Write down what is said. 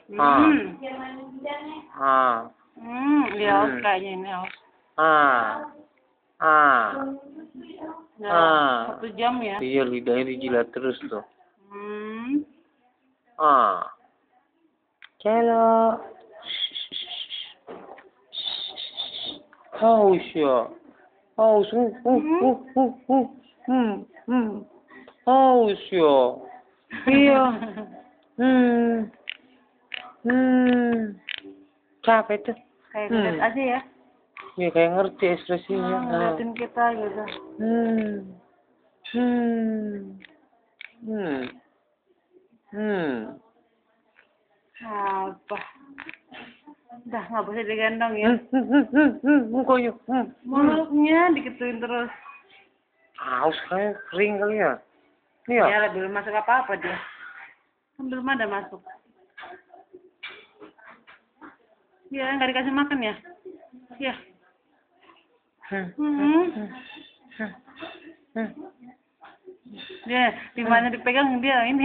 Dia haus kayaknya ini haus. Nah, 1 jam ya. Iya, lidahnya dijilat terus tuh. Celo. Haus ya. Haus. Haus ya. Iya. Capek tuh. Kayak ngeliat aja ya. Ya kayak ngerti ekspresinya. Ngeliatin kita gitu. Apa? Udah nggak bisa digendong ya. Mukanya. Mulutnya dikituin terus. Haus kayak kering kali ya. Iya. Ya belum masuk apa-apa dia. Kan belum ada masuk. Ya nggak dikasih makan ya. Ya. Dia di mana dipegang dia ini.